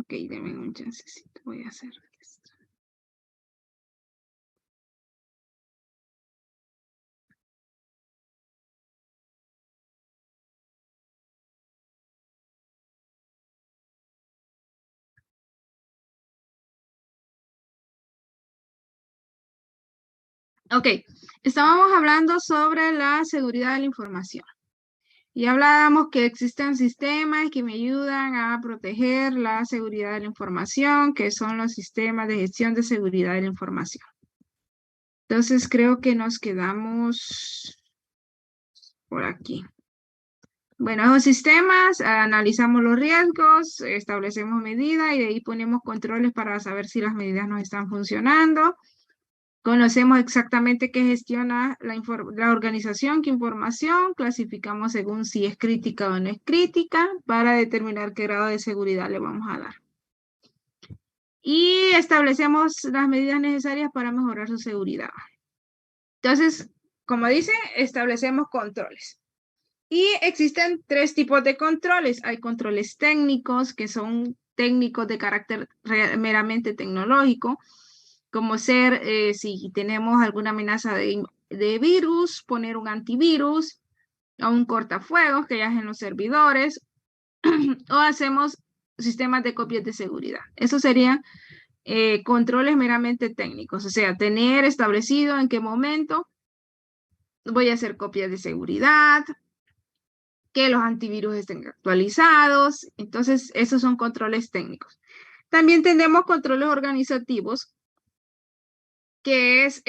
Ok, denme un chancecito. Voy a hacer esto. Ok, estábamos hablando sobre la seguridad de la información. Y hablábamos que existen sistemas que me ayudan a proteger la seguridad de la información, que son los sistemas de gestión de seguridad de la información. Entonces creo que nos quedamos por aquí. Bueno, esos sistemas, analizamos los riesgos, establecemos medidas y de ahí ponemos controles para saber si las medidas nos están funcionando. Conocemos exactamente qué gestiona la organización, qué información, clasificamos según si es crítica o no es crítica para determinar qué grado de seguridad le vamos a dar. Y establecemos las medidas necesarias para mejorar su seguridad. Entonces, como dice, establecemos controles. Y existen 3 tipos de controles. Hay controles técnicos, que son técnicos de carácter meramente tecnológico, como ser si tenemos alguna amenaza de virus, poner un antivirus o un cortafuegos que ya es en los servidores, o hacemos sistemas de copias de seguridad. Eso serían controles meramente técnicos, o sea, tener establecido en qué momento voy a hacer copias de seguridad, que los antivirus estén actualizados. Entonces, esos son controles técnicos. También tenemos controles organizativos, que es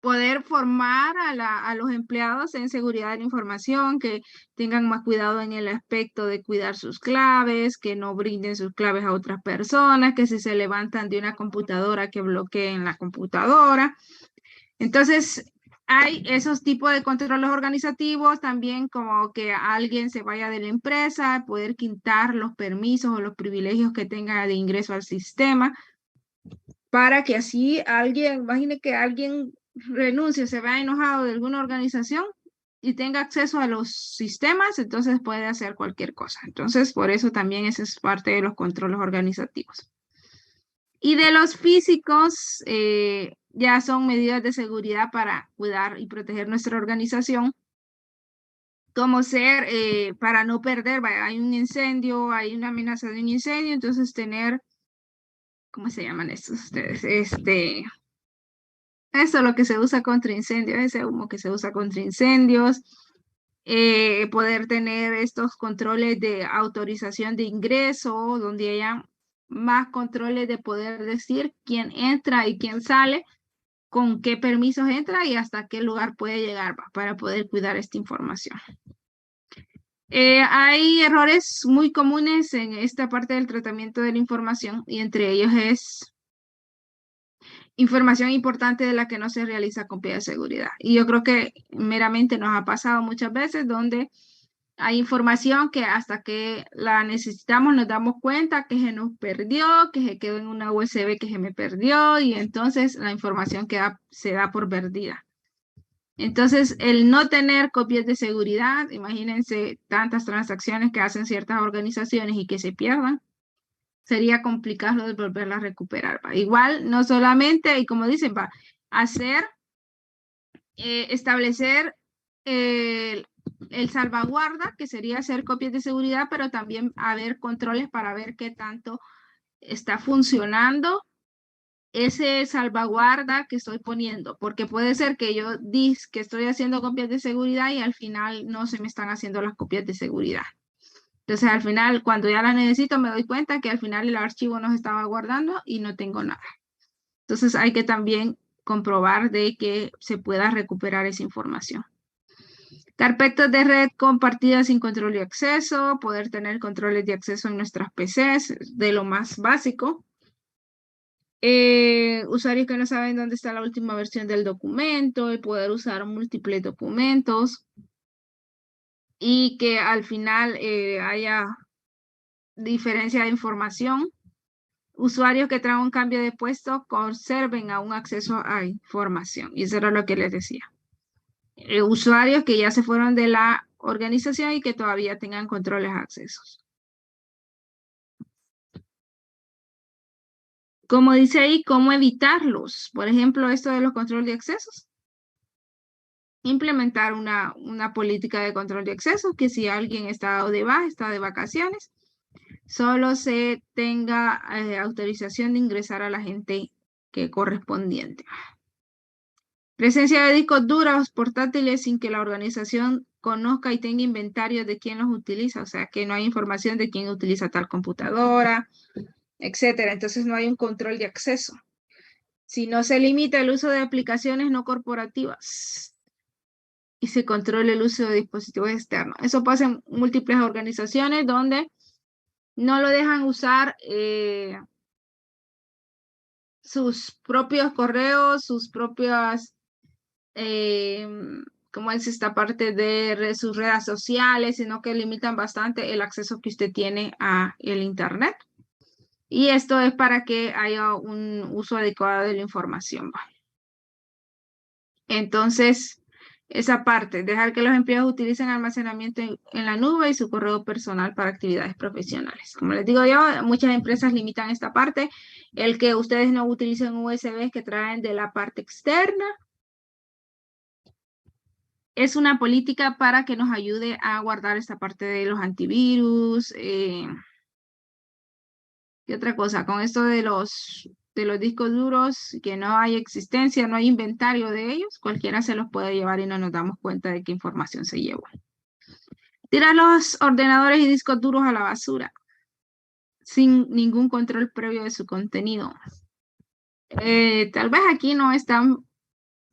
poder formar a los empleados en seguridad de la información, que tengan más cuidado en el aspecto de cuidar sus claves, que no brinden sus claves a otras personas, que si se levantan de una computadora, que bloqueen la computadora. Entonces, hay esos tipos de controles organizativos, también como que alguien se vaya de la empresa, poder quitar los permisos o los privilegios que tenga de ingreso al sistema, para que así alguien, imagine que alguien renuncie, se vea enojado de alguna organización y tenga acceso a los sistemas, entonces puede hacer cualquier cosa. Entonces, por eso también esa es parte de los controles organizativos. Y de los físicos, ya son medidas de seguridad para cuidar y proteger nuestra organización, como ser para no perder, hay un incendio, hay una amenaza de un incendio, entonces tener, ¿cómo se llaman estos ustedes? Eso lo que se usa contra incendios, ese humo que se usa contra incendios, poder tener estos controles de autorización de ingreso, donde haya más controles de poder decir quién entra y quién sale, con qué permisos entra y hasta qué lugar puede llegar para poder cuidar esta información. Hay errores muy comunes en esta parte del tratamiento de la información y entre ellos es información importante de la que no se realiza copia de seguridad. Y yo creo que meramente nos ha pasado muchas veces donde hay información que hasta que la necesitamos nos damos cuenta que se nos perdió, que se quedó en una USB que se me perdió y entonces la información se da por perdida. Entonces, el no tener copias de seguridad, imagínense tantas transacciones que hacen ciertas organizaciones y que se pierdan, sería complicado de volverla a recuperar. ¿Va? Igual, no solamente, y como dicen, va hacer, establecer el salvaguarda, que sería hacer copias de seguridad, pero también haber controles para ver qué tanto está funcionando ese salvaguarda que estoy poniendo, porque puede ser que yo diga que estoy haciendo copias de seguridad y al final no se me están haciendo las copias de seguridad. Entonces, al final, cuando ya las necesito, me doy cuenta que al final el archivo no se estaba guardando y no tengo nada. Entonces, hay que también comprobar de que se pueda recuperar esa información. Carpetas de red compartidas sin control y acceso, poder tener controles de acceso en nuestras PCs, de lo más básico. Usuarios que no saben dónde está la última versión del documento, y poder usar múltiples documentos y que al final haya diferencia de información. Usuarios que traen un cambio de puesto conserven aún acceso a información. Y eso era lo que les decía. Usuarios que ya se fueron de la organización y que todavía tengan controles de accesos. Como dice ahí, ¿cómo evitarlos? Por ejemplo, esto de los controles de accesos. Implementar una política de control de accesos, que si alguien está de baja, está de vacaciones, solo se tenga autorización de ingresar a la gente que correspondiente. Presencia de discos duros portátiles sin que la organización conozca y tenga inventario de quién los utiliza, o sea, que no hay información de quién utiliza tal computadora, etcétera. Entonces no hay un control de acceso. Si no se limita el uso de aplicaciones no corporativas y se controla el uso de dispositivos externos. Eso pasa en múltiples organizaciones donde no lo dejan usar sus propios correos, sus propias, ¿cómo es esta parte de sus redes sociales? Sino que limitan bastante el acceso que usted tiene a el Internet. Y esto es para que haya un uso adecuado de la información. Entonces, esa parte, dejar que los empleados utilicen almacenamiento en la nube y su correo personal para actividades profesionales. Como les digo yo, muchas empresas limitan esta parte. El que ustedes no utilicen USBs que traen de la parte externa. Es una política para que nos ayude a guardar esta parte de los antivirus. ¿Qué otra cosa? Con esto de los discos duros, que no hay existencia, no hay inventario de ellos, cualquiera se los puede llevar y no nos damos cuenta de qué información se llevó. Tirar los ordenadores y discos duros a la basura sin ningún control previo de su contenido. Tal vez aquí no es tan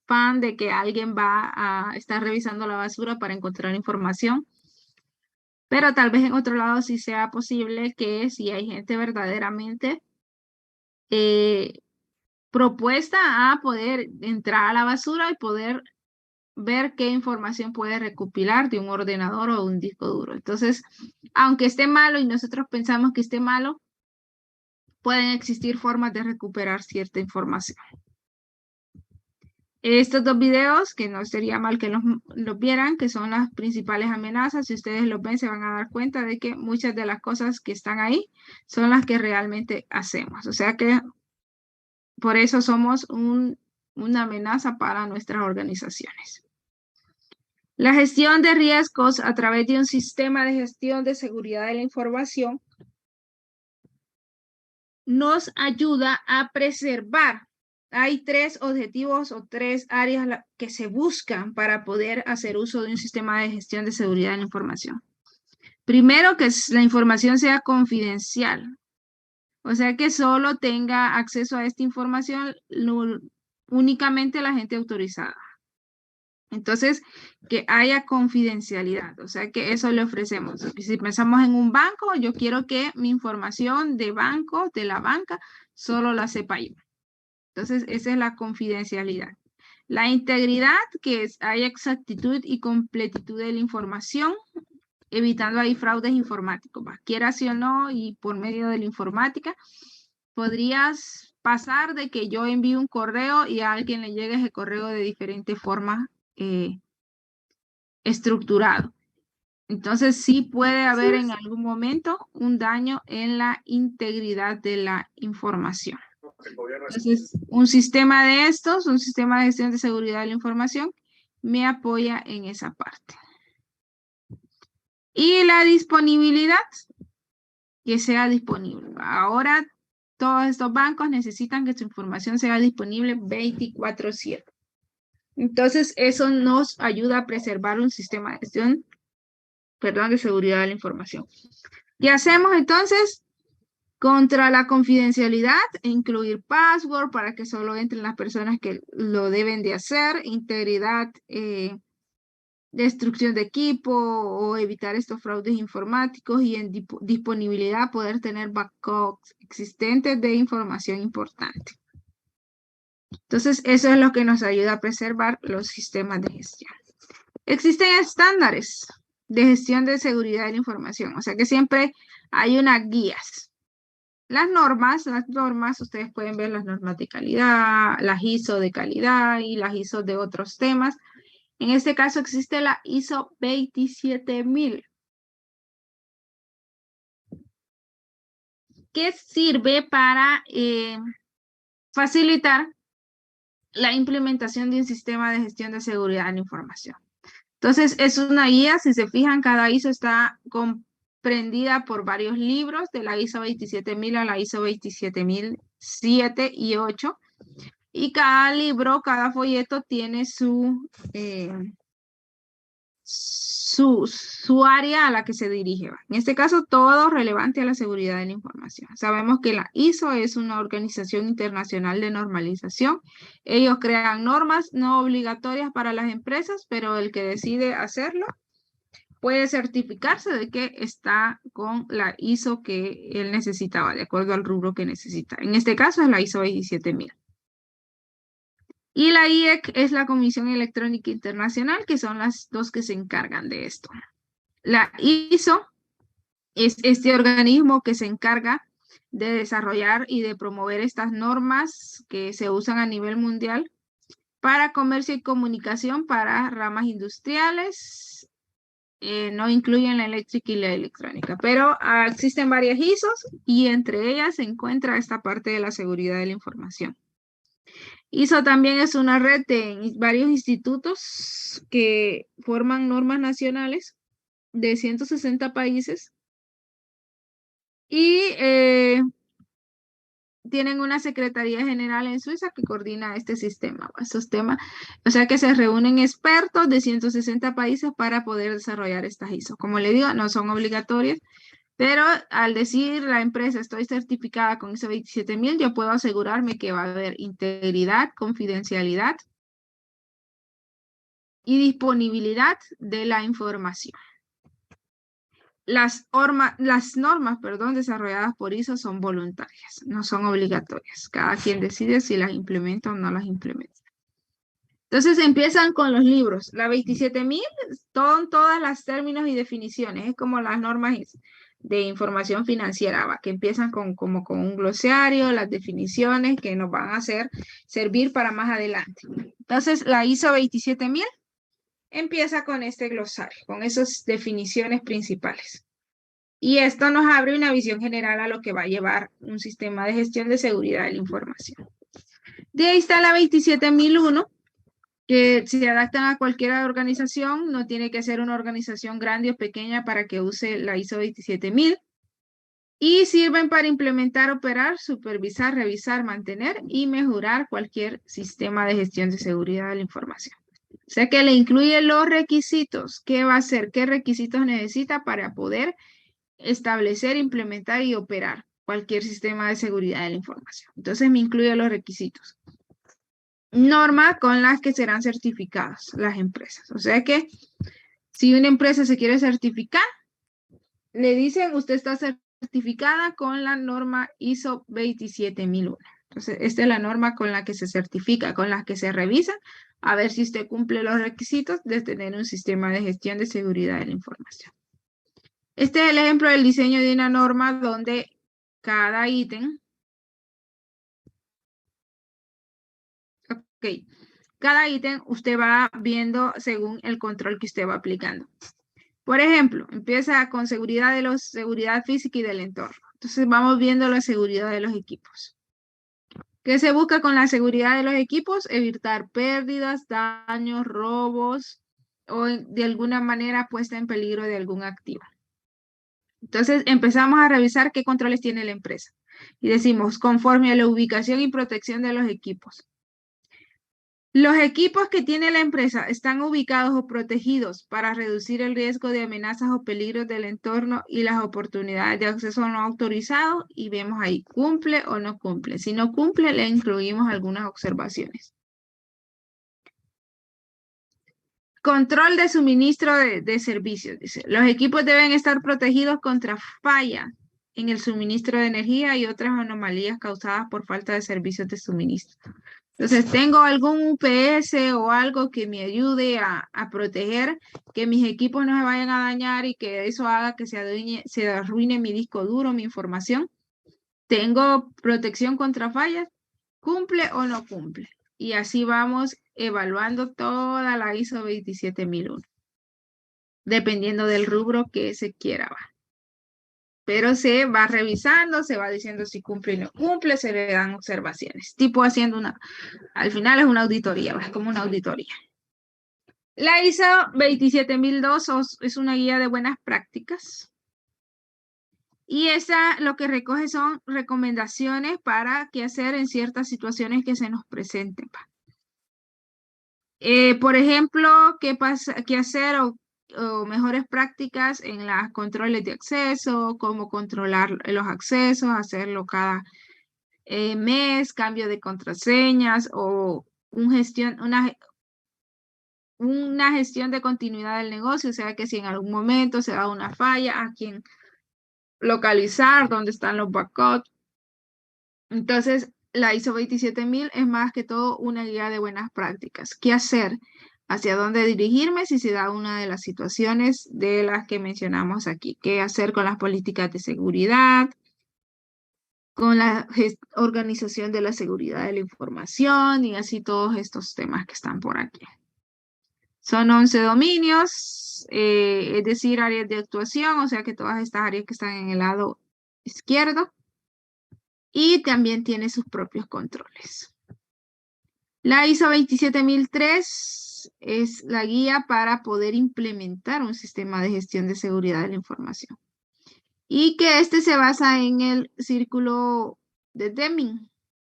fan de que alguien va a estar revisando la basura para encontrar información, pero tal vez en otro lado sí sea posible que si hay gente verdaderamente propuesta a poder entrar a la basura y poder ver qué información puede recopilar de un ordenador o un disco duro. Entonces, aunque esté malo y nosotros pensamos que esté malo, pueden existir formas de recuperar cierta información. Estos dos videos, que no sería mal que los vieran, que son las principales amenazas, si ustedes los ven se van a dar cuenta de que muchas de las cosas que están ahí son las que realmente hacemos. O sea que por eso somos una amenaza para nuestras organizaciones. La gestión de riesgos a través de un sistema de gestión de seguridad de la información nos ayuda a preservar. Hay tres objetivos o tres áreas que se buscan para poder hacer uso de un sistema de gestión de seguridad de la información. Primero, que la información sea confidencial. O sea, que solo tenga acceso a esta información únicamente la gente autorizada. Entonces, que haya confidencialidad, o sea que eso le ofrecemos. Si pensamos en un banco, yo quiero que mi información de banco, de la banca, solo la sepa yo. Entonces, esa es la confidencialidad. La integridad, que haya exactitud y completitud de la información, evitando ahí fraudes informáticos. Quiera sí o no, y por medio de la informática, podrías pasar de que yo envíe un correo y a alguien le llegue ese correo de diferente forma estructurado. Entonces sí puede haber en algún momento un daño en la integridad de la información. Entonces, un sistema de estos, un sistema de gestión de seguridad de la información, me apoya en esa parte. Y la disponibilidad, que sea disponible. Ahora todos estos bancos necesitan que su información sea disponible 24/7. Entonces, eso nos ayuda a preservar un sistema de gestión, de seguridad de la información. ¿Qué hacemos entonces? Contra la confidencialidad, incluir password para que solo entren las personas que lo deben de hacer, integridad, destrucción de equipo o evitar estos fraudes informáticos, y en disponibilidad poder tener backups existentes de información importante. Entonces, eso es lo que nos ayuda a preservar los sistemas de gestión. Existen estándares de gestión de seguridad de la información, o sea que siempre hay unas guías. Las normas, ustedes pueden ver las normas de calidad, las ISO de calidad y las ISO de otros temas. En este caso existe la ISO 27000. ¿Qué sirve para facilitar la implementación de un sistema de gestión de seguridad de la información. Entonces, es una guía, si se fijan, cada ISO está comprendida por varios libros, de la ISO 27000 a la ISO 27007 y 8, y cada libro, cada folleto tiene su área a la que se dirige. En este caso, todo relevante a la seguridad de la información. Sabemos que la ISO es una organización internacional de normalización. Ellos crean normas no obligatorias para las empresas, pero el que decide hacerlo puede certificarse de que está con la ISO que él necesitaba, de acuerdo al rubro que necesita. En este caso es la ISO 27000. Y la IEC es la Comisión Electrónica Internacional, que son las dos que se encargan de esto. La ISO es este organismo que se encarga de desarrollar y de promover estas normas que se usan a nivel mundial para comercio y comunicación para ramas industriales. No incluyen la eléctrica y la electrónica, pero existen varias ISOs y entre ellas se encuentra esta parte de la seguridad de la información. ISO también es una red de varios institutos que forman normas nacionales de 160 países y tienen una Secretaría General en Suiza que coordina este sistema, estos temas. O sea que se reúnen expertos de 160 países para poder desarrollar estas ISO. Como le digo, no son obligatorias, pero al decir la empresa estoy certificada con ISO 27000, yo puedo asegurarme que va a haber integridad, confidencialidad y disponibilidad de la información. Las normas, desarrolladas por ISO son voluntarias, no son obligatorias. Cada quien decide si las implementa o no las implementa. Entonces empiezan con los libros. La 27000 son todas las términos y definiciones. Es como las normas de información financiera, que empiezan como con un glosario, las definiciones que nos van a servir para más adelante. Entonces la ISO 27000 empieza con este glosario, con esas definiciones principales. Y esto nos abre una visión general a lo que va a llevar un sistema de gestión de seguridad de la información. De ahí está la 27001, que se adaptan a cualquier organización, no tiene que ser una organización grande o pequeña para que use la ISO 27000. Y sirven para implementar, operar, supervisar, revisar, mantener y mejorar cualquier sistema de gestión de seguridad de la información. O sea que le incluye los requisitos. ¿Qué va a hacer? ¿Qué requisitos necesita para poder establecer, implementar y operar cualquier sistema de seguridad de la información? Entonces me incluye los requisitos. Normas con las que serán certificadas las empresas. O sea que si una empresa se quiere certificar, le dicen usted está certificada con la norma ISO 27001. Entonces, esta es la norma con la que se certifica, con la que se revisa, a ver si usted cumple los requisitos de tener un sistema de gestión de seguridad de la información. Este es el ejemplo del diseño de una norma donde cada ítem, cada ítem usted va viendo según el control que usted va aplicando. Por ejemplo, empieza con seguridad física y del entorno. Entonces vamos viendo la seguridad de los equipos. ¿Qué se busca con la seguridad de los equipos? Evitar pérdidas, daños, robos o de alguna manera puesta en peligro de algún activo. Entonces empezamos a revisar qué controles tiene la empresa. Y decimos, conforme a la ubicación y protección de los equipos. Los equipos que tiene la empresa están ubicados o protegidos para reducir el riesgo de amenazas o peligros del entorno y las oportunidades de acceso no autorizado, y vemos ahí, cumple o no cumple. Si no cumple, le incluimos algunas observaciones. Control de suministro de servicios. Dice, los equipos deben estar protegidos contra falla en el suministro de energía y otras anomalías causadas por falta de servicios de suministro. Entonces, tengo algún UPS o algo que me ayude a proteger que mis equipos no se vayan a dañar y que eso haga que se arruine mi disco duro, mi información. ¿Tengo protección contra fallas? ¿Cumple o no cumple? Y así vamos evaluando toda la ISO 27001, dependiendo del rubro que se quiera. pero se va revisando, se va diciendo si cumple y no cumple, se le dan observaciones, tipo haciendo al final es una auditoría, es como una auditoría. La ISO 27002 es una guía de buenas prácticas. Y esa lo que recoge son recomendaciones para qué hacer en ciertas situaciones que se nos presenten. Por ejemplo, qué hacer o mejores prácticas en los controles de acceso, cómo controlar los accesos, hacerlo cada mes, cambio de contraseñas o una gestión de continuidad del negocio, o sea que si en algún momento se da una falla, a quién localizar, dónde están los backups. Entonces, la ISO 27000 es más que todo una guía de buenas prácticas. ¿Qué hacer? ¿Hacia dónde dirigirme si se da una de las situaciones de las que mencionamos aquí? ¿Qué hacer con las políticas de seguridad? Con la organización de la seguridad de la información y así todos estos temas que están por aquí. Son 11 dominios, es decir, áreas de actuación, o sea que todas estas áreas que están en el lado izquierdo. Y también tiene sus propios controles. La ISO 27003 es la guía para poder implementar un sistema de gestión de seguridad de la información. Y que este se basa en el círculo de Deming,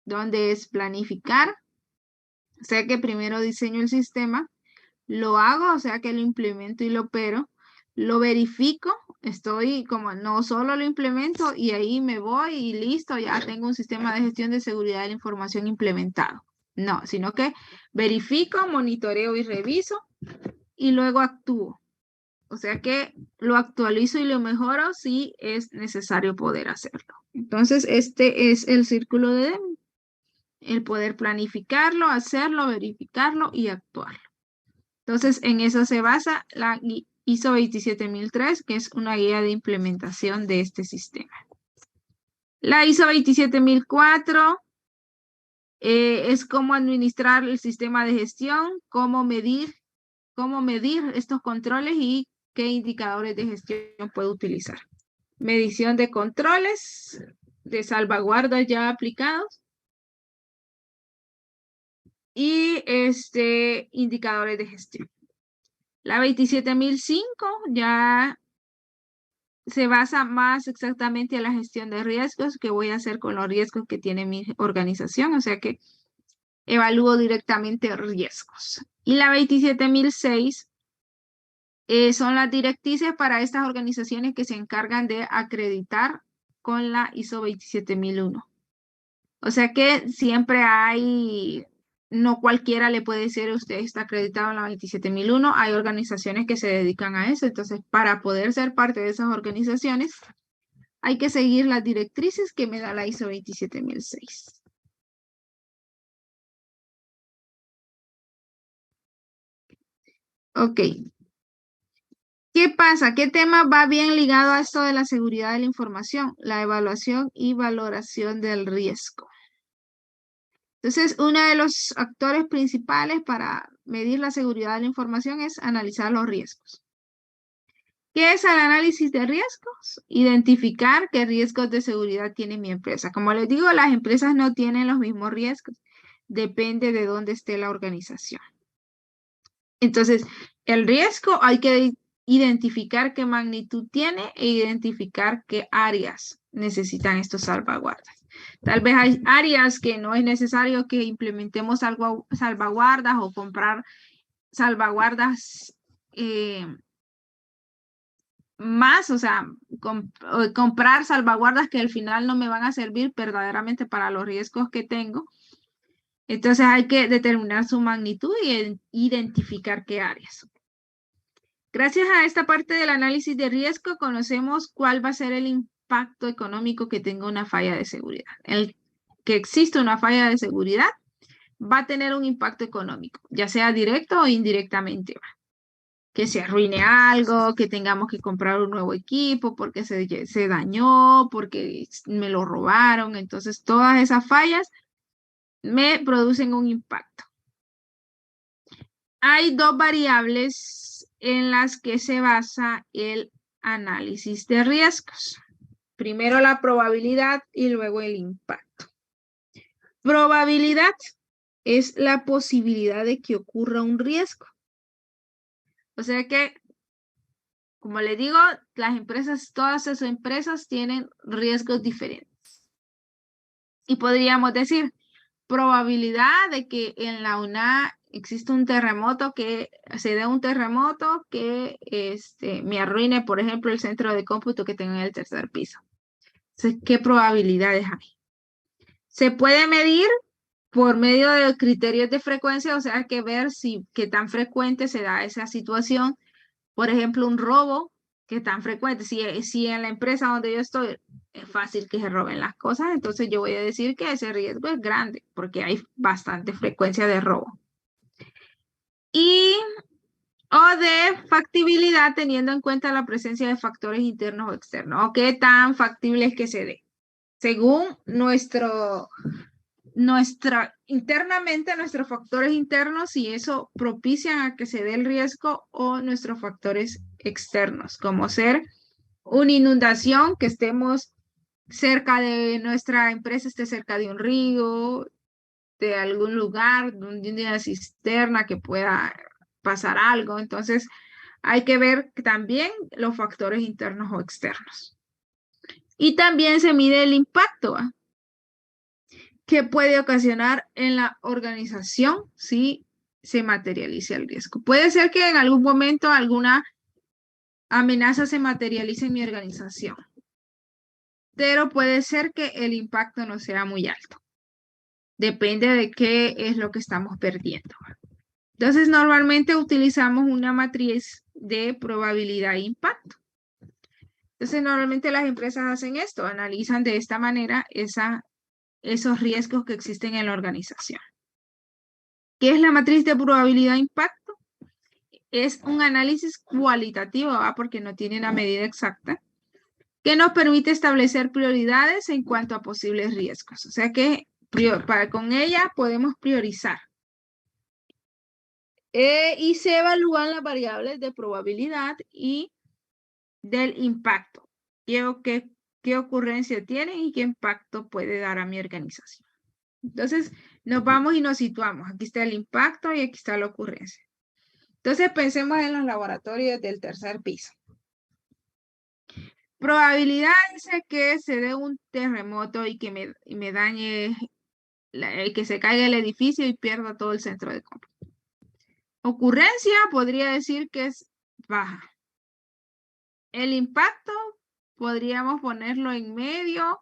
donde es planificar. O sea que primero diseño el sistema, lo hago, o sea que lo implemento y lo opero, lo verifico, estoy como no solo lo implemento y ahí me voy y listo, ya tengo un sistema de gestión de seguridad de la información implementado. No, sino que verifico, monitoreo y reviso y luego actúo. O sea que lo actualizo y lo mejoro si es necesario poder hacerlo. Entonces, este es el círculo de Deming. El poder planificarlo, hacerlo, verificarlo y actuarlo. Entonces, en eso se basa la ISO 27003, que es una guía de implementación de este sistema. La ISO 27004 es cómo administrar el sistema de gestión, cómo medir estos controles y qué indicadores de gestión puedo utilizar. Medición de controles, de salvaguardas ya aplicados y indicadores de gestión. La 27005 ya se basa más exactamente en la gestión de riesgos, que voy a hacer con los riesgos que tiene mi organización, o sea que evalúo directamente riesgos. Y la 27006 son las directrices para estas organizaciones que se encargan de acreditar con la ISO 27001. O sea que siempre hay, no cualquiera le puede decir usted está acreditado en la 27001, hay organizaciones que se dedican a eso, entonces para poder ser parte de esas organizaciones hay que seguir las directrices que me da la ISO 27006. Ok. ¿Qué pasa? ¿Qué tema va bien ligado a esto de la seguridad de la información? La evaluación y valoración del riesgo. Entonces, uno de los actores principales para medir la seguridad de la información es analizar los riesgos. ¿Qué es el análisis de riesgos? Identificar qué riesgos de seguridad tiene mi empresa. Como les digo, las empresas no tienen los mismos riesgos. Depende de dónde esté la organización. Entonces, el riesgo hay que identificar qué magnitud tiene e identificar qué áreas necesitan estos salvaguardas. Tal vez hay áreas que no es necesario que implementemos salvaguardas o comprar salvaguardas más, o sea, comprar salvaguardas que al final no me van a servir verdaderamente para los riesgos que tengo. Entonces hay que determinar su magnitud y identificar qué áreas. Gracias a esta parte del análisis de riesgo, conocemos cuál va a ser el impacto económico que tenga una falla de seguridad. El que existe una falla de seguridad va a tener un impacto económico, ya sea directo o indirectamente. Que se arruine algo, que tengamos que comprar un nuevo equipo porque se dañó, porque me lo robaron. Entonces, todas esas fallas me producen un impacto. Hay dos variables en las que se basa el análisis de riesgos. Primero la probabilidad y luego el impacto. Probabilidad es la posibilidad de que ocurra un riesgo. O sea que, como le digo, las empresas, todas esas empresas tienen riesgos diferentes. Y podríamos decir, probabilidad de que en la UNA exista un terremoto, que se dé un terremoto que me arruine, por ejemplo, el centro de cómputo que tengo en el tercer piso. Entonces, ¿qué probabilidades hay? Se puede medir por medio de criterios de frecuencia, o sea, hay que ver qué tan frecuente se da esa situación. Por ejemplo, un robo, qué tan frecuente. Si en la empresa donde yo estoy es fácil que se roben las cosas, entonces yo voy a decir que ese riesgo es grande, porque hay bastante frecuencia de robo. O de factibilidad teniendo en cuenta la presencia de factores internos o externos, o qué tan factible es que se dé. Según internamente nuestros factores internos, y eso propicia a que se dé el riesgo, o nuestros factores externos, como ser una inundación, que estemos cerca de nuestra empresa, esté cerca de un río, de algún lugar, de una cisterna que pueda pasar algo. Entonces, hay que ver también los factores internos o externos. Y también se mide el impacto, ¿eh? Que puede ocasionar en la organización si se materializa el riesgo. Puede ser que en algún momento alguna amenaza se materialice en mi organización, pero puede ser que el impacto no sea muy alto. Depende de qué es lo que estamos perdiendo. Entonces, normalmente utilizamos una matriz de probabilidad e impacto. Entonces, normalmente las empresas hacen esto, analizan de esta manera esos riesgos que existen en la organización. ¿Qué es la matriz de probabilidad e impacto? Es un análisis cualitativo, porque no tiene una medida exacta, que nos permite establecer prioridades en cuanto a posibles riesgos. O sea que con ella podemos priorizar. Y se evalúan las variables de probabilidad y del impacto. ¿Qué ocurrencia tiene y qué impacto puede dar a mi organización? Entonces, nos vamos y nos situamos. Aquí está el impacto y aquí está la ocurrencia. Entonces, pensemos en los laboratorios del tercer piso. Probabilidad dice que se dé un terremoto y que me dañe, que se caiga el edificio y pierda todo el centro de cómputo. Ocurrencia podría decir que es baja. El impacto podríamos ponerlo en medio.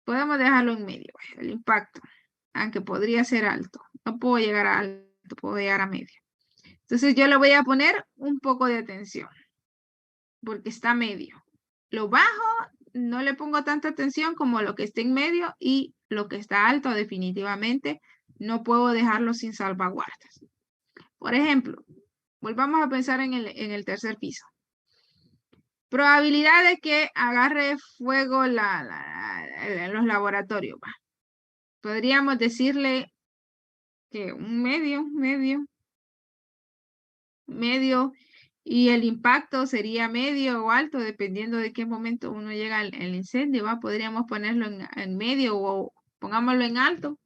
Podemos dejarlo en medio, el impacto, aunque podría ser alto. No puedo llegar a alto, puedo llegar a medio. Entonces yo le voy a poner un poco de atención, porque está medio. Lo bajo no le pongo tanta atención como lo que está en medio, y lo que está alto definitivamente no puedo dejarlo sin salvaguardas. Por ejemplo, volvamos a pensar en el tercer piso. Probabilidad de que agarre fuego en los laboratorios. Podríamos decirle que un medio, y el impacto sería medio o alto, dependiendo de qué momento uno llega al incendio. Podríamos ponerlo en medio o pongámoslo en alto.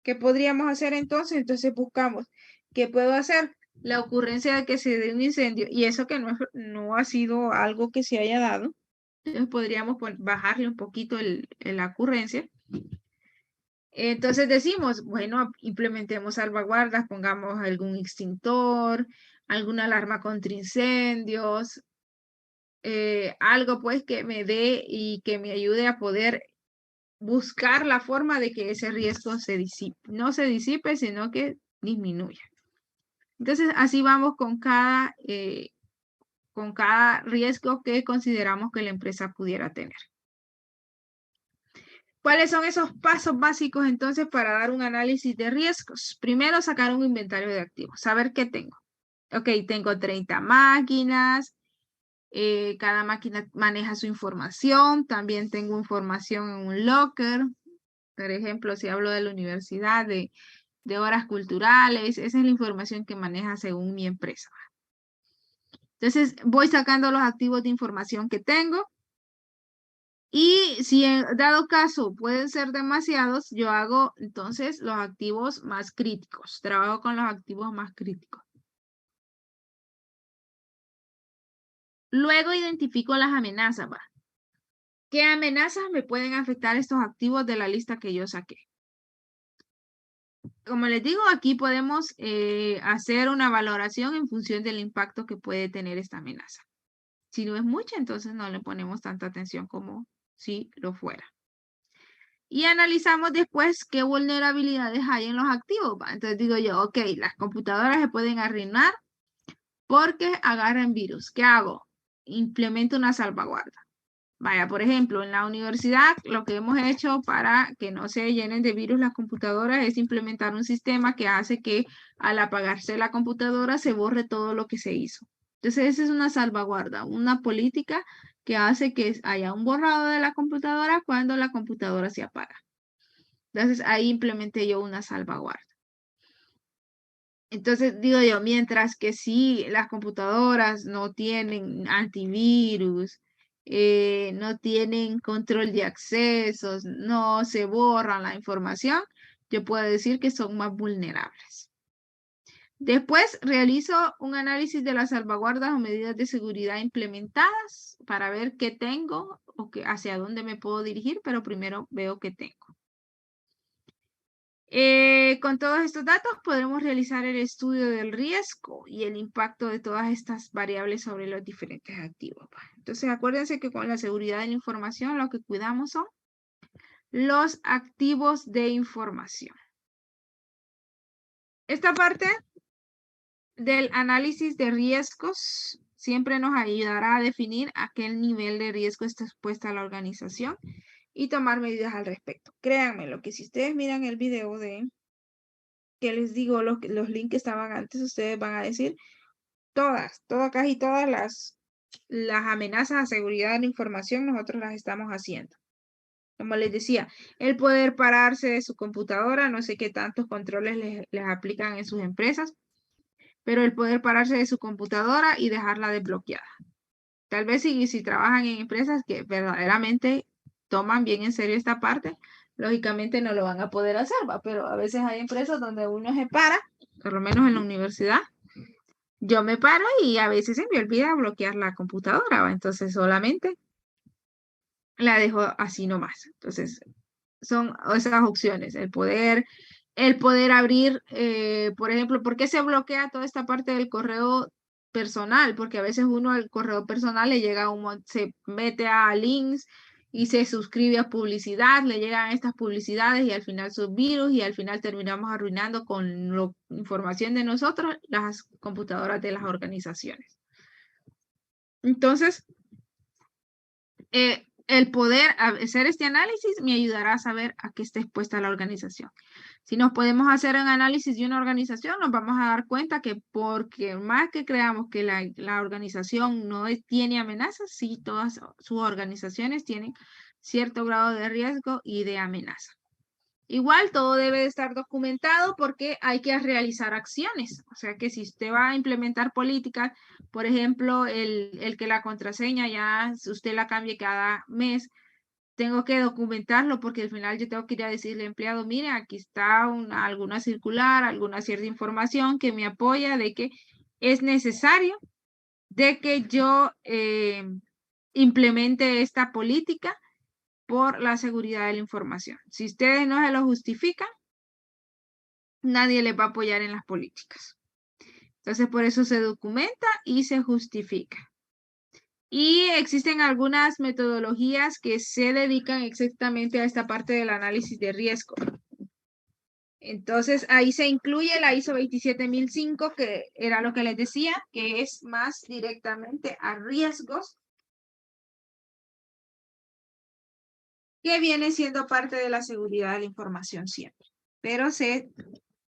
¿Qué podríamos hacer entonces? Entonces buscamos, ¿qué puedo hacer? La ocurrencia de que se dé un incendio, y eso que no ha sido algo que se haya dado. Entonces podríamos bajarle un poquito la ocurrencia. Entonces decimos, bueno, implementemos salvaguardas, pongamos algún extintor, alguna alarma contra incendios, algo pues que me dé y que me ayude a poder buscar la forma de que ese riesgo no se disipe, sino que disminuya. Entonces así vamos con cada riesgo que consideramos que la empresa pudiera tener. ¿Cuáles son esos pasos básicos entonces para dar un análisis de riesgos? Primero, sacar un inventario de activos, saber qué tengo. Ok, tengo 30 máquinas, cada máquina maneja su información, también tengo información en un locker. Por ejemplo, si hablo de la universidad, de horas culturales, esa es la información que maneja según mi empresa. Entonces, voy sacando los activos de información que tengo. Y si en dado caso pueden ser demasiados, yo hago entonces los activos más críticos. Trabajo con los activos más críticos. Luego identifico las amenazas, ¿va? ¿Qué amenazas me pueden afectar estos activos de la lista que yo saqué? Como les digo, aquí podemos hacer una valoración en función del impacto que puede tener esta amenaza. Si no es mucha, entonces no le ponemos tanta atención como si lo fuera. Y analizamos después qué vulnerabilidades hay en los activos, ¿va? Entonces digo yo, ok, las computadoras se pueden arruinar porque agarran virus. ¿Qué hago? Implemento una salvaguarda. Vaya, por ejemplo, en la universidad lo que hemos hecho para que no se llenen de virus las computadoras es implementar un sistema que hace que al apagarse la computadora se borre todo lo que se hizo. Entonces, esa es una salvaguarda, una política que hace que haya un borrado de la computadora cuando la computadora se apaga. Entonces, ahí implementé yo una salvaguarda. Entonces, digo yo, mientras que si las computadoras no tienen antivirus, no tienen control de accesos, no se borran la información, yo puedo decir que son más vulnerables. Después realizo un análisis de las salvaguardas o medidas de seguridad implementadas para ver qué tengo o hacia dónde me puedo dirigir, pero primero veo qué tengo. Con todos estos datos podremos realizar el estudio del riesgo y el impacto de todas estas variables sobre los diferentes activos. Entonces, acuérdense que con la seguridad de la información lo que cuidamos son los activos de información. Esta parte del análisis de riesgos siempre nos ayudará a definir a qué nivel de riesgo está expuesta la organización y tomar medidas al respecto. Créanme, lo que si ustedes miran el video que les digo, los links que estaban antes, ustedes van a decir casi todas las amenazas a seguridad de la información, nosotros las estamos haciendo. Como les decía, el poder pararse de su computadora, no sé qué tantos controles les aplican en sus empresas, pero el poder pararse de su computadora y dejarla desbloqueada. Tal vez si trabajan en empresas que verdaderamente toman bien en serio esta parte, lógicamente no lo van a poder hacer, ¿va? Pero a veces hay empresas donde uno se para, por lo menos en la universidad, yo me paro y a veces se me olvida bloquear la computadora, ¿va? Entonces solamente la dejo así nomás. Entonces son esas opciones, el poder abrir, por ejemplo, ¿por qué se bloquea toda esta parte del correo personal? Porque a veces uno al correo personal le llega se mete a links y se suscribe a publicidad, le llegan estas publicidades y al final son virus y al final terminamos arruinando con la información de nosotros las computadoras de las organizaciones. Entonces, el poder hacer este análisis me ayudará a saber a qué está expuesta la organización. Si nos podemos hacer un análisis de una organización, nos vamos a dar cuenta que porque más que creamos que la organización no tiene amenazas, sí, todas sus organizaciones tienen cierto grado de riesgo y de amenaza. Igual todo debe de estar documentado porque hay que realizar acciones. O sea que si usted va a implementar políticas, por ejemplo, el que la contraseña ya usted la cambie cada mes, tengo que documentarlo porque al final yo tengo que ir a decirle al empleado, mire, aquí está alguna circular, alguna cierta información que me apoya de que es necesario de que yo implemente esta política por la seguridad de la información. Si ustedes no se lo justifican, nadie les va a apoyar en las políticas. Entonces, por eso se documenta y se justifica. Y existen algunas metodologías que se dedican exactamente a esta parte del análisis de riesgo. Entonces, ahí se incluye la ISO 27005, que era lo que les decía, que es más directamente a riesgos, que viene siendo parte de la seguridad de la información siempre, pero se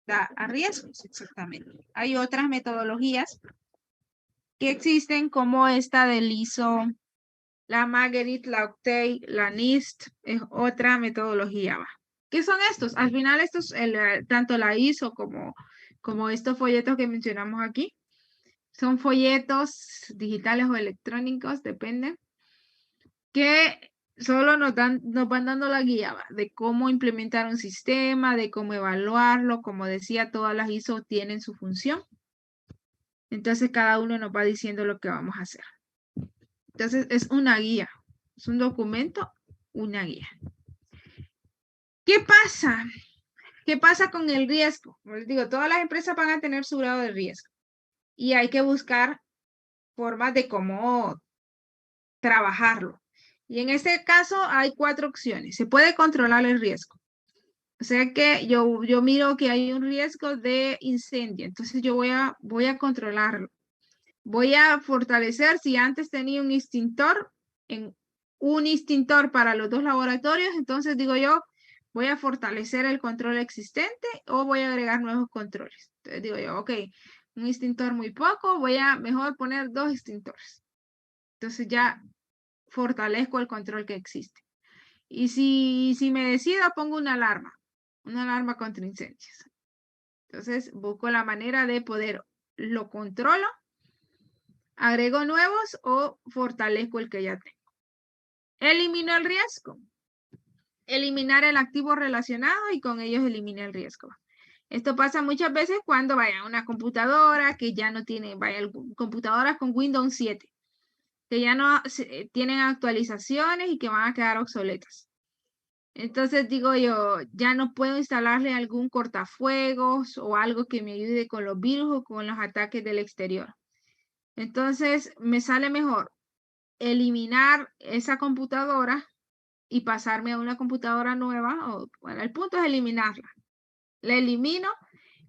da a riesgos, exactamente. Hay otras metodologías que existen como esta del ISO, la Marguerite, la Octave, la NIST, es otra metodología. ¿Qué son estos? Al final estos, tanto la ISO como estos folletos que mencionamos aquí, son folletos digitales o electrónicos, depende, que solo nos van dando la guía de cómo implementar un sistema, de cómo evaluarlo. Como decía, todas las ISO tienen su función. Entonces cada uno nos va diciendo lo que vamos a hacer. Entonces es una guía, es un documento, una guía. ¿Qué pasa? ¿Qué pasa con el riesgo? Como les digo, todas las empresas van a tener su grado de riesgo y hay que buscar formas de cómo trabajarlo. Y en este caso hay 4 opciones. Se puede controlar el riesgo. O sea que yo miro que hay un riesgo de incendio, entonces yo voy a controlarlo. Voy a fortalecer, si antes tenía un extintor para los 2 laboratorios, entonces digo yo, voy a fortalecer el control existente o voy a agregar nuevos controles. Entonces digo yo, ok, un extintor muy poco, voy a mejor poner 2 extintores. Entonces ya fortalezco el control que existe. Y si me decido, pongo una alarma contra incendios. Entonces busco la manera de poder, lo controlo, agrego nuevos o fortalezco el que ya tengo. Elimino el riesgo. Eliminar el activo relacionado y con ellos elimina el riesgo. Esto pasa muchas veces cuando vaya una computadora que ya no tiene, computadoras con Windows 7, que ya no tienen actualizaciones y que van a quedar obsoletas. Entonces digo yo, ya no puedo instalarle algún cortafuegos o algo que me ayude con los virus o con los ataques del exterior. Entonces me sale mejor eliminar esa computadora y pasarme a una computadora nueva. Bueno, el punto es eliminarla. La elimino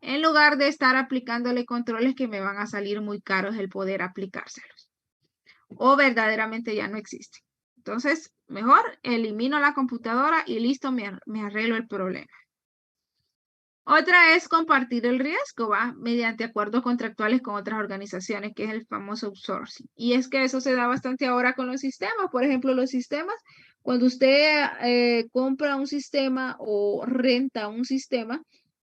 en lugar de estar aplicándole controles que me van a salir muy caros el poder aplicárselos. O verdaderamente ya no existe. Entonces, mejor elimino la computadora y listo, me arreglo el problema. Otra es compartir el riesgo, ¿va? Mediante acuerdos contractuales con otras organizaciones, que es el famoso outsourcing. Y es que eso se da bastante ahora con los sistemas. Por ejemplo, los sistemas, cuando usted compra un sistema o renta un sistema,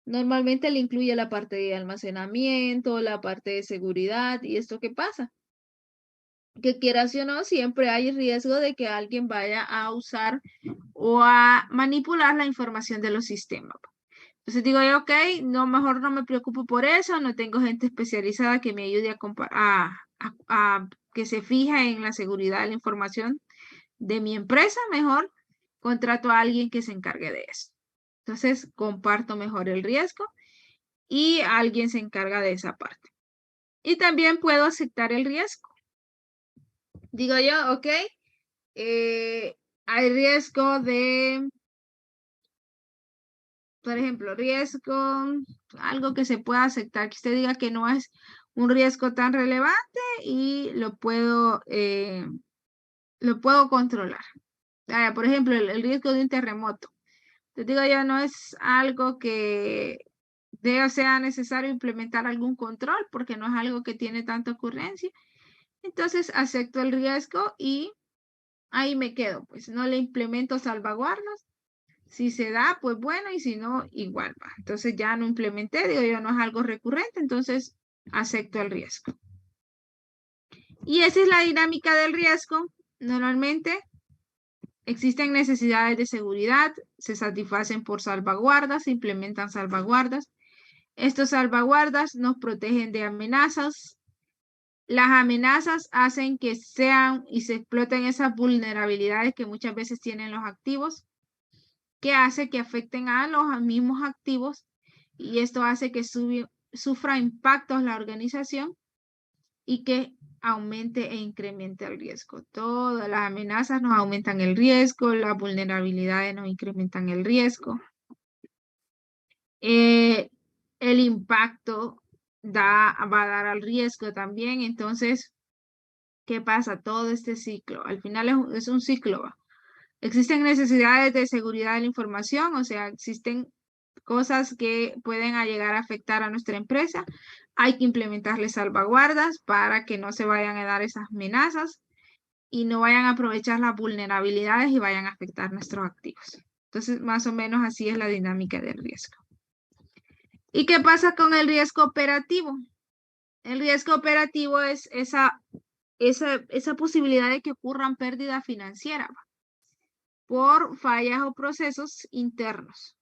normalmente le incluye la parte de almacenamiento, la parte de seguridad. ¿Y esto qué pasa? Que quieras o no, siempre hay riesgo de que alguien vaya a usar o a manipular la información de los sistemas. Entonces digo yo, ok, no, mejor no me preocupo por eso, no tengo gente especializada que me ayude a que se fija en la seguridad de la información de mi empresa, mejor contrato a alguien que se encargue de eso. Entonces comparto mejor el riesgo y alguien se encarga de esa parte. Y también puedo aceptar el riesgo. Digo yo, ok, hay riesgo de, por ejemplo, riesgo, algo que se pueda aceptar, que usted diga que no es un riesgo tan relevante y lo puedo controlar. Por ejemplo, el riesgo de un terremoto. Te digo yo, no es algo que sea necesario implementar algún control porque no es algo que tiene tanta ocurrencia. Entonces acepto el riesgo y ahí me quedo, pues no le implemento salvaguardas. Si se da, pues bueno, y si no, igual va. Entonces ya no implementé, digo yo, no es algo recurrente, entonces acepto el riesgo. Y esa es la dinámica del riesgo. Normalmente existen necesidades de seguridad, se satisfacen por salvaguardas, se implementan salvaguardas. Estos salvaguardas nos protegen de amenazas. Las amenazas hacen que sean y se exploten esas vulnerabilidades que muchas veces tienen los activos, que hace que afecten a los mismos activos y esto hace que sufra impactos la organización y que aumente e incremente el riesgo. Todas las amenazas nos aumentan el riesgo, las vulnerabilidades nos incrementan el riesgo. El impacto va a dar al riesgo también. Entonces, ¿qué pasa? Todo este ciclo. Al final es un ciclo. Existen necesidades de seguridad de la información, o sea, existen cosas que pueden llegar a afectar a nuestra empresa. Hay que implementarle salvaguardas para que no se vayan a dar esas amenazas y no vayan a aprovechar las vulnerabilidades y vayan a afectar nuestros activos. Entonces, más o menos así es la dinámica del riesgo. ¿Y qué pasa con el riesgo operativo? El riesgo operativo es esa posibilidad de que ocurran pérdidas financieras. por fallas o procesos internos.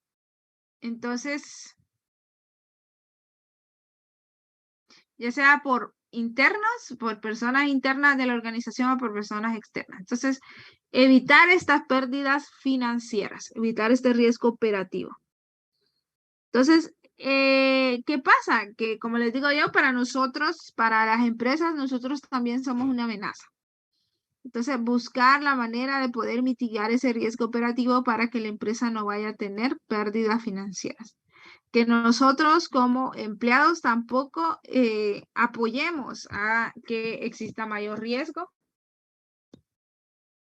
Entonces, ya sea por internos, por personas internas de la organización o por personas externas. Entonces, evitar estas pérdidas financieras, evitar este riesgo operativo. Entonces, ¿qué pasa? Que como les digo yo, para nosotros, para las empresas, nosotros también somos una amenaza. Entonces, buscar la manera de poder mitigar ese riesgo operativo para que la empresa no vaya a tener pérdidas financieras. Que nosotros como empleados tampoco apoyemos a que exista mayor riesgo.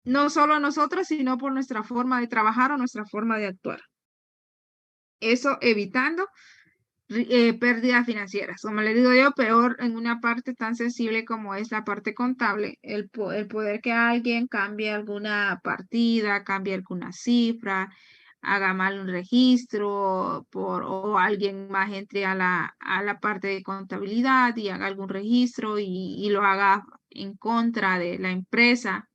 No solo nosotros, sino por nuestra forma de trabajar o nuestra forma de actuar. Eso evitando pérdidas financieras. Como le digo yo, peor en una parte tan sensible como es la parte contable, el poder que alguien cambie alguna partida, cambie alguna cifra, haga mal un registro o alguien más entre a la parte de contabilidad y haga algún registro y lo haga en contra de la empresa.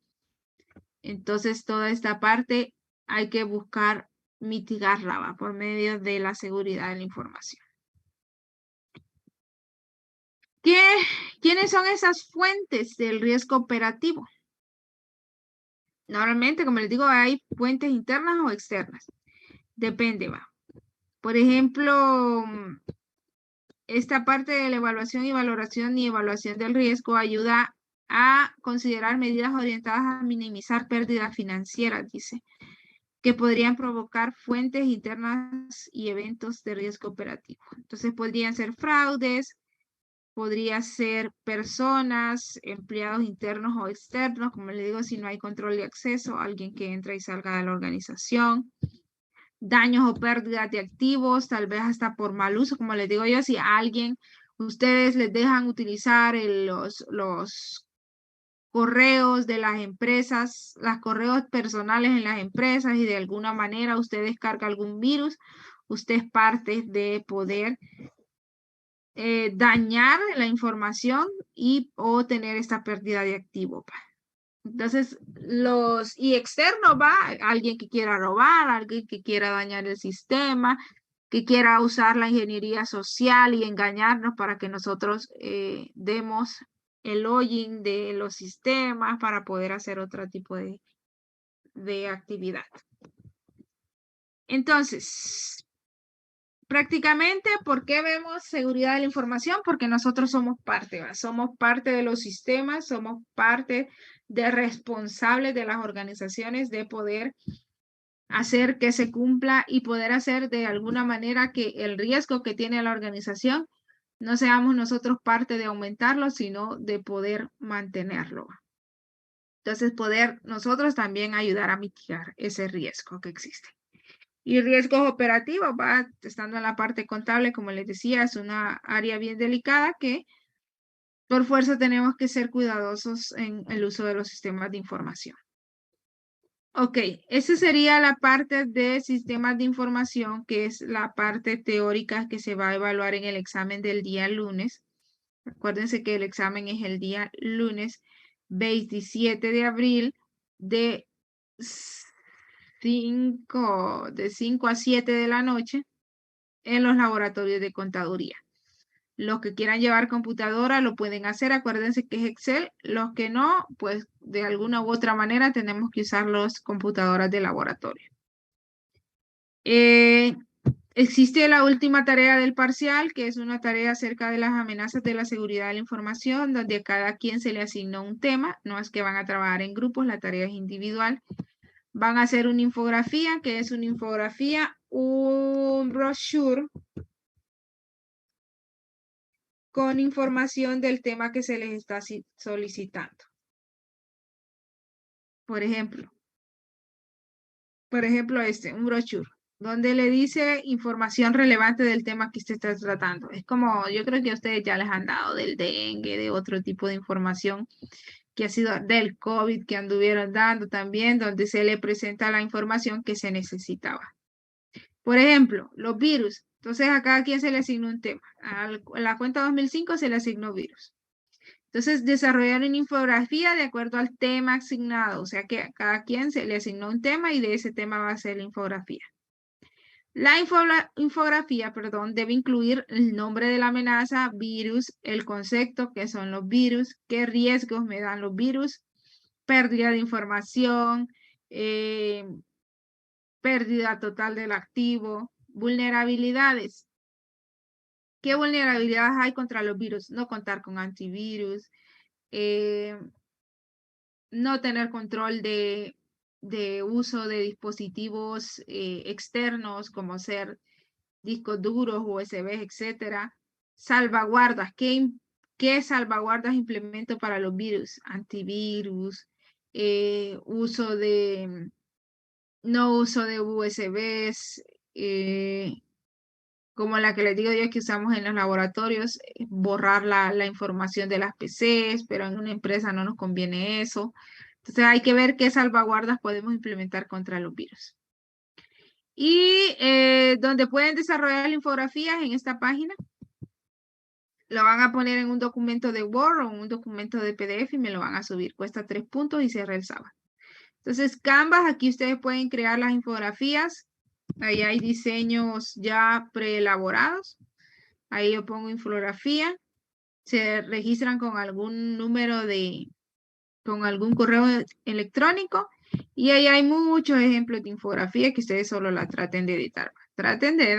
Entonces, toda esta parte hay que buscar mitigarla por medio de la seguridad de la información. ¿Quiénes son esas fuentes del riesgo operativo? Normalmente, como les digo, hay fuentes internas o externas. Depende, va. Por ejemplo, esta parte de la evaluación y valoración y evaluación del riesgo ayuda a considerar medidas orientadas a minimizar pérdidas financieras, dice, que podrían provocar fuentes internas y eventos de riesgo operativo. Entonces, podrían ser fraudes, podría ser personas, empleados internos o externos, como le digo, si no hay control de acceso, alguien que entra y salga de la organización, daños o pérdidas de activos, tal vez hasta por mal uso, como les digo yo, si a alguien, ustedes les dejan utilizar los correos de las empresas, los correos personales en las empresas y de alguna manera usted descarga algún virus, usted es parte de poder dañar la información o tener esta pérdida de activo. Entonces, y externo va alguien que quiera robar, alguien que quiera dañar el sistema, que quiera usar la ingeniería social y engañarnos para que nosotros demos el login de los sistemas para poder hacer otro tipo de actividad. Entonces, prácticamente, ¿por qué vemos seguridad de la información? Porque nosotros somos parte, ¿va? Somos parte de los sistemas, somos parte de responsables de las organizaciones de poder hacer que se cumpla y poder hacer de alguna manera que el riesgo que tiene la organización no seamos nosotros parte de aumentarlo, sino de poder mantenerlo. Entonces, poder nosotros también ayudar a mitigar ese riesgo que existe. Y riesgos operativos, va estando en la parte contable, como les decía, es una área bien delicada que por fuerza tenemos que ser cuidadosos en el uso de los sistemas de información. Ok, esa sería la parte de sistemas de información, que es la parte teórica que se va a evaluar en el examen del día lunes. Acuérdense que el examen es el día lunes 27 de abril de 5 a 7 de la noche en los laboratorios de contaduría. Los que quieran llevar computadora lo pueden hacer, acuérdense que es Excel. Los que no, pues de alguna u otra manera tenemos que usar las computadoras de laboratorio. Existe la última tarea del parcial, que es una tarea acerca de las amenazas de la seguridad de la información, donde a cada quien se le asignó un tema. No es que van a trabajar en grupos, la tarea es individual. Van a hacer una infografía, que es una infografía, un brochure con información del tema que se les está solicitando. Por ejemplo, un brochure, donde le dice información relevante del tema que usted está tratando. Es como, yo creo que a ustedes ya les han dado del dengue, de otro tipo de información que ha sido del COVID que anduvieron dando también, donde se le presenta la información que se necesitaba. Por ejemplo, los virus. Entonces, a cada quien se le asignó un tema. A la cuenta 2005 se le asignó virus. Entonces, desarrollar una infografía de acuerdo al tema asignado, o sea que a cada quien se le asignó un tema y de ese tema va a ser la infografía. La infografía, perdón, debe incluir el nombre de la amenaza, virus, el concepto, que son los virus, qué riesgos me dan los virus, pérdida de información, pérdida total del activo, vulnerabilidades. ¿Qué vulnerabilidades hay contra los virus? No contar con antivirus, no tener control de uso de dispositivos externos como ser discos duros, USB, etcétera. Salvaguardas. ¿Qué salvaguardas implemento para los virus? Antivirus, no uso de USBs, como la que les digo yo que usamos en los laboratorios, borrar la información de las PCs, pero en una empresa no nos conviene eso. Entonces hay que ver qué salvaguardas podemos implementar contra los virus. Y donde pueden desarrollar infografías en esta página, lo van a poner en un documento de Word o en un documento de PDF y me lo van a subir. Cuesta 3 puntos y cierra el sábado. Entonces, Canvas, aquí ustedes pueden crear las infografías. Ahí hay diseños ya preelaborados. Ahí yo pongo infografía. Se registran con algún número con algún correo electrónico. Y ahí hay muchos ejemplos de infografía que ustedes solo la traten de editar. Traten de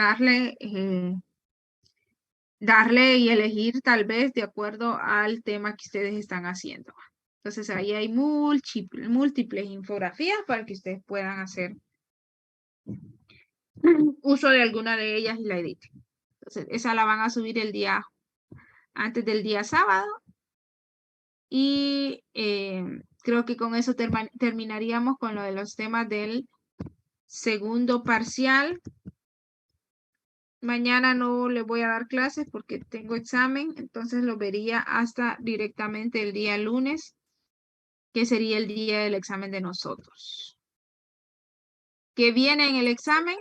darle y elegir tal vez de acuerdo al tema que ustedes están haciendo. Entonces ahí hay múltiples infografías para que ustedes puedan hacer uso de alguna de ellas y la editen. Entonces esa la van a subir antes del día sábado. Y creo que con eso terminaríamos con lo de los temas del segundo parcial. Mañana no le voy a dar clases porque tengo examen, entonces lo vería hasta directamente el día lunes, que sería el día del examen de nosotros. ¿Qué viene en el examen?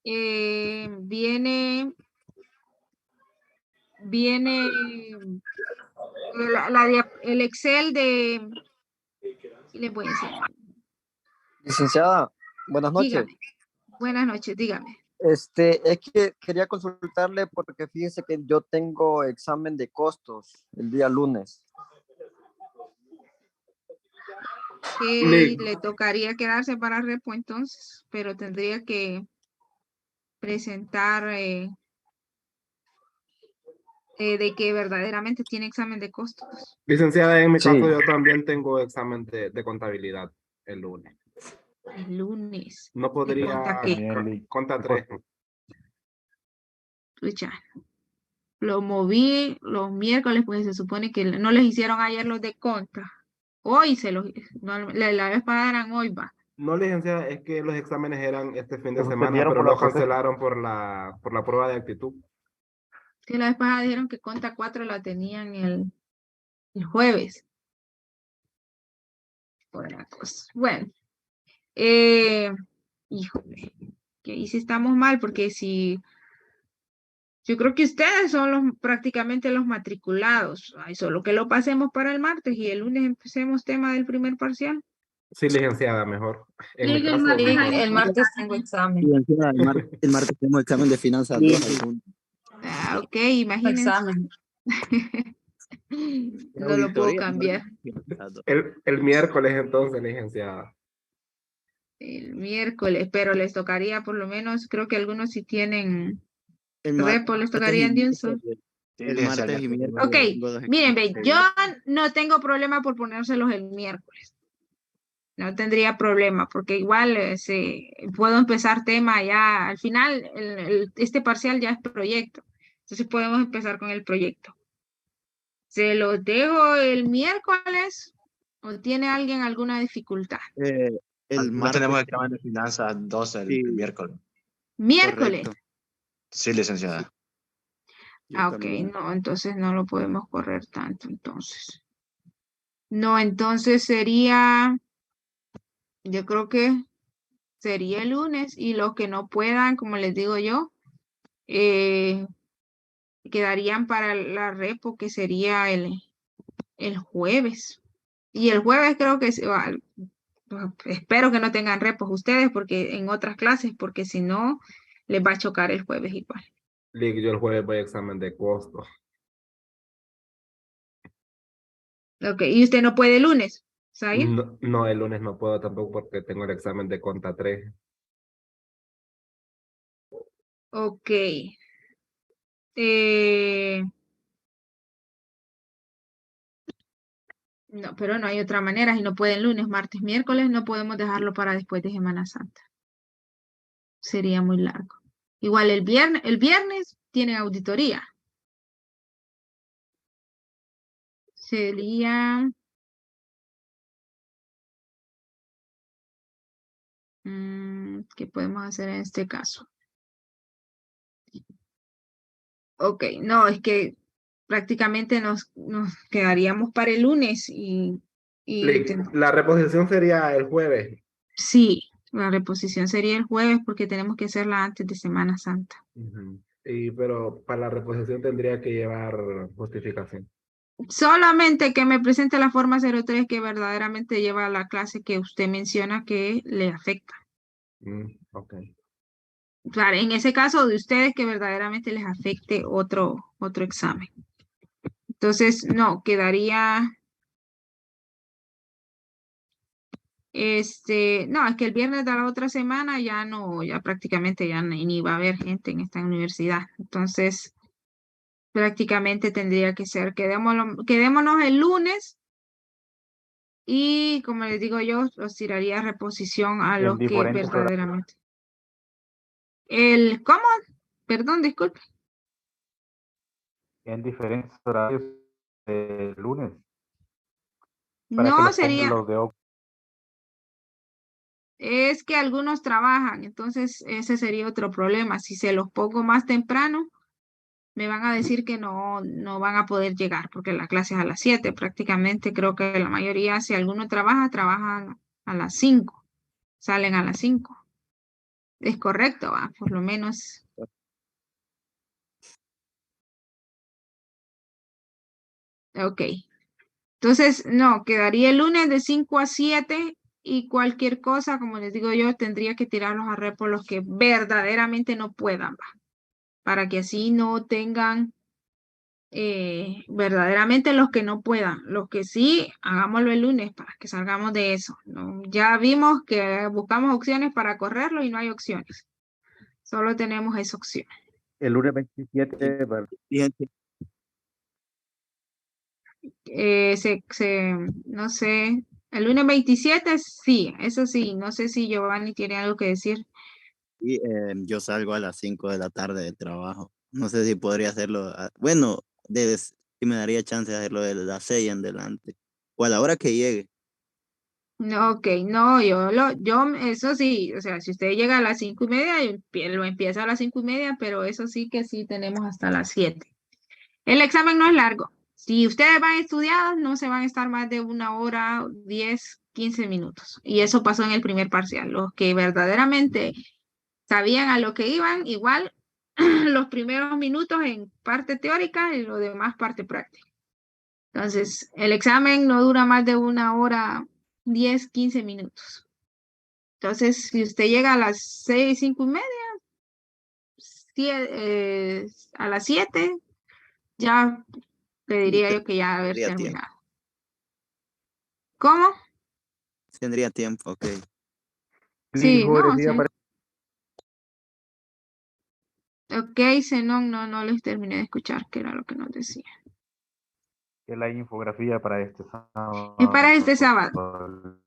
Viene el Excel de... Le voy a enseñar. Licenciada, buenas noches. Dígame. Buenas noches, dígame. Es que quería consultarle porque fíjese que yo tengo examen de costos el día lunes. Que le tocaría quedarse para repo entonces, pero tendría que presentar de que verdaderamente tiene examen de costos. Licenciada, en mi Sí. caso yo también tengo examen de contabilidad el lunes. El lunes. No podría contar 3. Pucha, lo moví los miércoles porque se supone que no les hicieron ayer los de conta. Hoy la vez pagaran hoy va. No, licenciada, es que los exámenes eran este fin de Se semana, suspendieron pero por la lo cancelaron por la prueba de actitud. Que la vez pasada dijeron que conta 4 la tenían el jueves. Otra cosa. Bueno, híjole, que ahí sí estamos mal porque si yo creo que ustedes son prácticamente los matriculados. Ay, solo que lo pasemos para el martes y el lunes empecemos tema del primer parcial. Sí, licenciada, mejor. En mi Sí, caso, mejor. El martes tengo examen. El martes tengo examen de finanzas 2. Ah, ok, imagínense. Examen. No lo puedo cambiar. El miércoles entonces, licenciada. El miércoles, pero les tocaría por lo menos, creo que algunos sí tienen repo, les tocarían de un solo. El martes y miércoles. Ok, miren, ve, yo no tengo problema por ponérselos el miércoles. No tendría problema, porque igual puedo empezar tema ya, al final, este parcial ya es proyecto. Entonces podemos empezar con el proyecto. ¿Se los dejo el miércoles o tiene alguien alguna dificultad? El No martes. tenemos examen de finanzas 2 el miércoles. Miércoles. Correcto. Sí, licenciada. Ah, ok, no, entonces no lo podemos correr tanto, entonces. No, entonces sería, yo creo que sería el lunes y los que no puedan, como les digo yo, quedarían para la repo, que sería el jueves. Y el jueves creo que espero que no tengan repos ustedes porque en otras clases, porque si no, les va a chocar el jueves igual. Lick, yo el jueves voy a examen de costo. Ok, y usted no puede el lunes, ¿sabes? No, no, el lunes no puedo tampoco porque tengo el examen de conta 3. Ok. Eh, no, pero no hay otra manera. Si no pueden lunes, martes, miércoles, no podemos dejarlo para después de Semana Santa. Sería muy largo. Igual el viernes tiene auditoría. Sería... ¿qué podemos hacer en este caso? Ok, no, es que prácticamente nos quedaríamos para el lunes y Lick, la reposición sería el jueves. sí, la reposición sería el jueves porque tenemos que hacerla antes de Semana Santa. Ujú. Pero para la reposición tendría que llevar justificación. Solamente que me presente la forma 03 que verdaderamente lleva la clase que usted menciona que le afecta. Ok. Claro, en ese caso de ustedes que verdaderamente les afecte otro examen. Entonces, no, quedaría, no, es que el viernes de la otra semana ya no, ya prácticamente ya ni va a haber gente en esta universidad. Entonces, prácticamente tendría que ser, quedémonos el lunes y como les digo yo, os tiraría reposición a En los que diferentes horarios. verdaderamente. ¿Cómo? Perdón, disculpe. En diferentes horarios de lunes. Para que No, los pongan los de es que algunos trabajan, entonces ese sería otro problema. Si se los pongo más temprano, me van a decir que no van a poder llegar porque la clase es a las 7. Prácticamente creo que la mayoría, si alguno trabaja, trabajan a las 5, salen a las 5. Es correcto, ¿va? Por lo menos. Ok. Entonces, no, quedaría el lunes de 5 a 7 y cualquier cosa, como les digo yo, tendría que tirarlos a repo los que verdaderamente no puedan, ¿va? Para que así no tengan verdaderamente los que no puedan. Los que sí, hagámoslo el lunes para que salgamos de eso, ¿no? Ya vimos que buscamos opciones para correrlo y no hay opciones. Solo tenemos esa opción. El lunes 27, ¿verdad? Fíjense, No sé, el lunes 27 sí, eso sí, no sé si Giovanni tiene algo que decir. y, yo salgo a las 5 de la tarde de trabajo. No sé si podría hacerlo. Bueno, sí me daría chance de hacerlo de las 6 en adelante. O a la hora que llegue. No, ok, no, eso sí, o sea, si usted llega a las 5:30, lo empieza a las 5:30, pero eso sí que sí tenemos hasta las 7. El examen no es largo. Si ustedes van estudiados, no se van a estar más de 1 hora, 10, 15 minutos. Y eso pasó en el primer parcial. Los que verdaderamente sabían a lo que iban, igual los primeros minutos en parte teórica y lo demás parte práctica. Entonces, el examen no dura más de 1 hora, 10, 15 minutos. Entonces, si usted llega a las 6, 5:30, a las 7, ya le diría yo que ya haber Tendría tiempo. terminado. ¿Cómo? Tendría tiempo, ok. Sí, no, sí. para Ok, Zenón, no les terminé de escuchar, que era lo que nos decía. que la infografía para este sábado. Es para este sábado.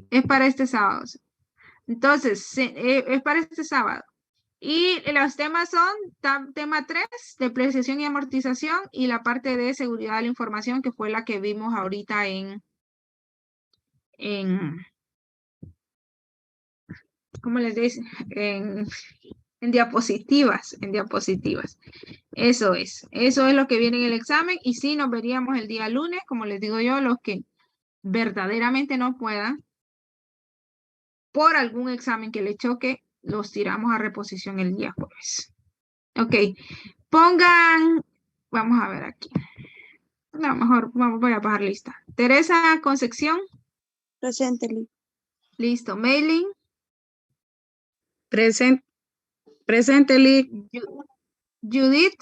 Es para este sábado. Entonces, es para este sábado. Y los temas son tema 3, depreciación y amortización, y la parte de seguridad de la información, que fue la que vimos ahorita en ¿cómo les dice? En diapositivas, Eso es lo que viene en el examen, y sí, nos veríamos el día lunes, como les digo yo, los que verdaderamente no puedan, por algún examen que le choque, los tiramos a reposición el día jueves. Ok, vamos a ver aquí. No, mejor voy a bajar lista. Teresa Concepción. Presente, Lic. Listo. Mailing. Presente, Lic. Judith.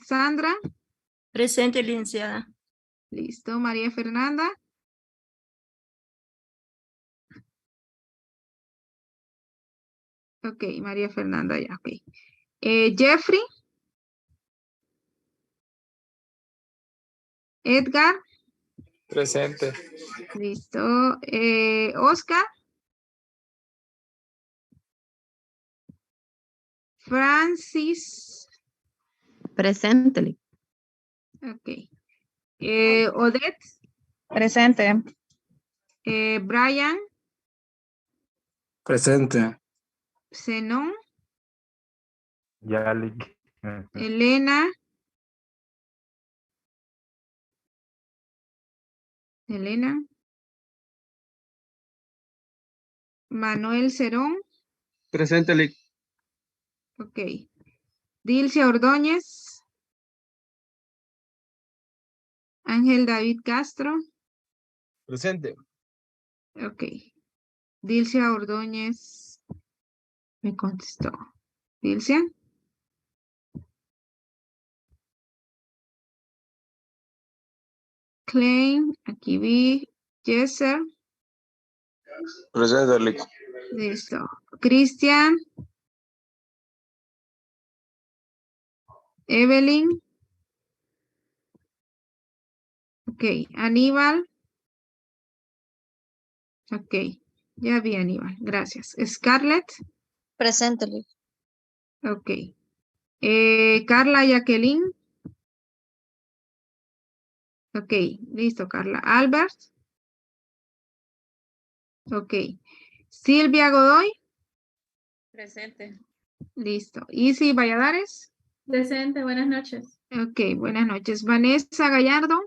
Sandra. Presente, licenciada. Listo. María Fernanda. Ok, María Fernanda ya, ok. Jeffrey. Edgar. Presente. Listo. Oscar. Francis. Presente, Lic. Ok. Odette. Presente. Brian. Presente. Zenón. Ya, Lic. Elena. Manuel Cerón. Presente, Lic. Ok. Dilcia Ordóñez. Ángel David Castro. Presente. Ok. Dilcia Ordóñez me contestó. Dilcia. Klein, aquí vi. Jesser. Presente, Lic. Listo. Cristian. Evelyn. Ok. Aníbal. Ok. Ya vi Aníbal. Gracias. Scarlett. Presente, Lic. Ok. Carla Jacqueline. Ok. Listo, Carla. Albert. Ok. Silvia Godoy. Presente. Listo. Easy Valladares. Presente, buenas noches. Ok, buenas noches. Vanessa Gallardo.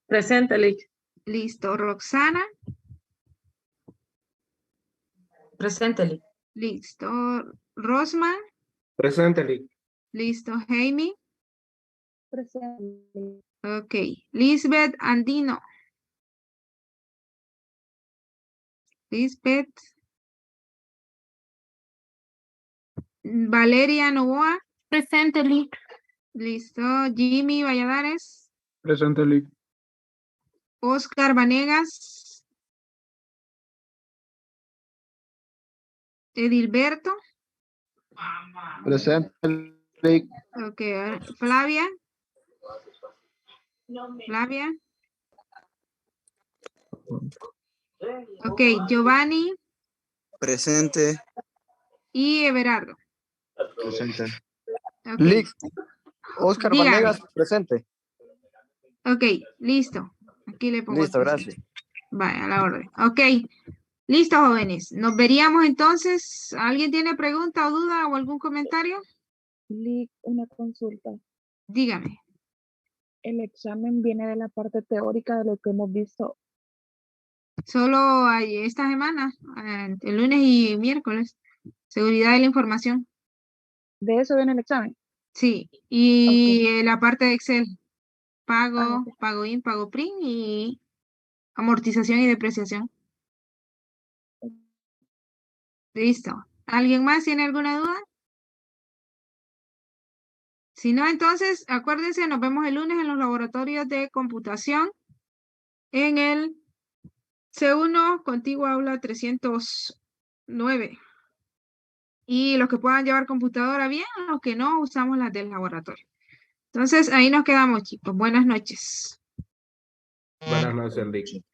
Presente, Lic. Listo. Roxana. Presente, Lic. Listo. Rosman. Presente, Lic. Listo. Jaime. Presente. Ok. Lisbeth Andino. Lisbeth. Valeria Novoa. Presente, Lic. Listo. Jimmy Valladares. Presente, Lic. Oscar Vanegas. Edilberto. Presente, Lic. Ok. Flavia. Flavia. Ok. Giovanni Presente. y Everardo. Presente. Ok. Lic. Oscar Dígame. Vanegas, presente. Ok, listo. Aquí le pongo Listo, presente. gracias. Vaya, a la orden. Ok, listo, jóvenes. Nos veríamos entonces. ¿Alguien tiene pregunta o duda o algún comentario? Lic, una consulta. Dígame. El examen viene de la parte teórica de lo que hemos visto. Solo hay esta semana, el lunes y miércoles. Seguridad de la información. ¿De eso viene el examen? Sí, y Ok. la parte de Excel. Pago, Ah, ok. pago in, pago print y amortización y depreciación. Listo. ¿Alguien más tiene alguna duda? Si no, entonces, acuérdense, nos vemos el lunes en los laboratorios de computación en el C1 Contigua Aula 309. Y los que puedan llevar computadora bien, los que no, usamos las del laboratorio. Entonces, ahí nos quedamos, chicos. Buenas noches. Buenas noches, Lic.